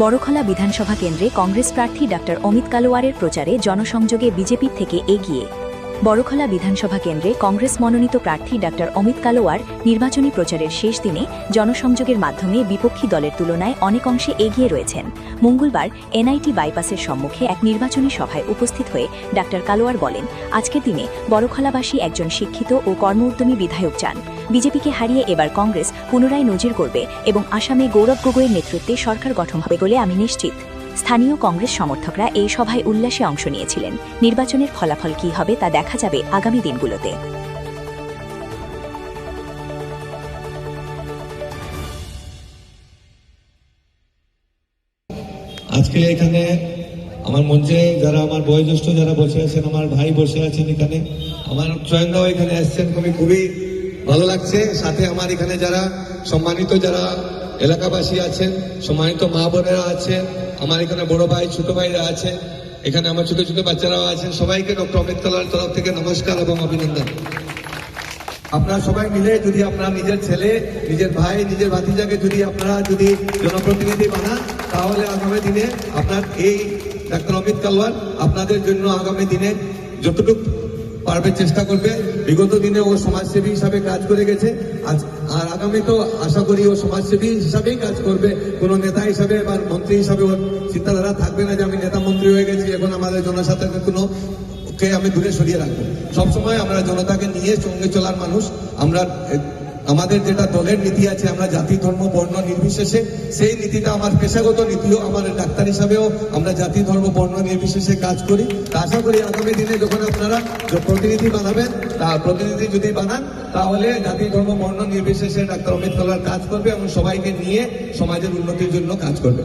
বড়খলা বিধানসভা কেন্দ্রে কংগ্রেস প্রার্থী ডাক্তার অমিত কালোয়ারের প্রচারে জনসংযোগে বিজেপির থেকে এগিয়ে। বড়খলা বিধানসভা কেন্দ্রে কংগ্রেস মনোনীত প্রার্থী ডাক্তার অমিত কালোয়ার নির্বাচনী প্রচারের শেষ দিনে জনসংযোগের মাধ্যমে বিপক্ষী দলের তুলনায় অনেক অংশে এগিয়ে রয়েছেন। মঙ্গলবার এনআইটি বাইপাসের সম্মুখে এক নির্বাচনী সভায় উপস্থিত হয়ে ডাক্তার কালোয়ার বলেন, আজকের দিনে বড়খলাবাসী একজন শিক্ষিত ও কর্মোদ্যমী বিধায়ক চান। বিজেপিকে হারিয়ে এবার কংগ্রেস পুনরায় নজির করবে এবং আসামে গৌরব গগৈয়ের নেতৃত্বে সরকার গঠন হবে বলে আমি নিশ্চিত। স্থানীয় কংগ্রেস সমর্থকরা এই সভায় উল্লাসে অংশ নিয়েছিলেন। নির্বাচনের ফলাফল কী হবে তা দেখা যাবে আগামী দিনগুলোতে। আজকে এখানে আমার মঞ্চে যারা আমার বয়োজ্যেষ্ঠ যারা বসে আছেন, আমার ভাই বসে আছেন, এখানে আমার চয়নদাও এখানে আসছেন, খুবই ভালো লাগছে। সাথে আমার এখানে যারা সম্মানিত যারা এলাকাবাসী আছেন, সম্মানিত মা বোনেরা আছেন, আমার এখানে বড় ভাই ছোট ভাইরা আছেন, এখানে আমার ছোট ছোট বাচ্চারাও আছেন, সবাইকে ডক্টর অমিত কালোয়ার তরফ থেকে নমস্কার এবং অভিনন্দন। আপনারা সবাই মিলে যদি আপনারা নিজের ছেলে, নিজের ভাই, নিজের ভাতিজাকে যদি আপনারা জনপ্রতিনিধি বানান, তাহলে আগামী দিনে আপনার এই ডাক্তার অমিত কালোয়ার আপনাদের জন্য আগামী দিনে যতটুকু পারবে চেষ্টা করবে। বিগত দিনে ও সমাজসেবী হিসাবে কাজ করে গেছে, আর আগামী তো আশা করি ও সমাজসেবী হিসাবেই কাজ করবে। কোনো নেতা হিসাবে বা মন্ত্রী হিসাবে ওর চিন্তাধারা থাকবে না যে আমি নেতা মন্ত্রী হয়ে গেছি, এখন আমাদের জনসাধারণকে কোনো কে আমি দূরে সরিয়ে রাখবো। সবসময় আমরা জনতাকে নিয়ে সঙ্গে চলার মানুষ। আমরা আমাদের যেটা দলের নীতি আছে, আমরা জাতি ধর্ম বর্ণ নির্বিশেষে, সেই নীতিটা আমার পেশাগত নীতিও, আমার ডাক্তার হিসাবেও আমরা জাতি ধর্ম বর্ণ নির্বিশেষে কাজ করি। তা আশা করি আগামী দিনে যখন আপনারা প্রতিনিধি বানাবেন, প্রতিনিধি যদি বানান, তাহলে জাতি ধর্ম বর্ণ নির্বিশেষে ডাক্তার অমিত কালোয়ার কাজ করবে এবং সবাইকে নিয়ে সমাজের উন্নতির জন্য কাজ করবে।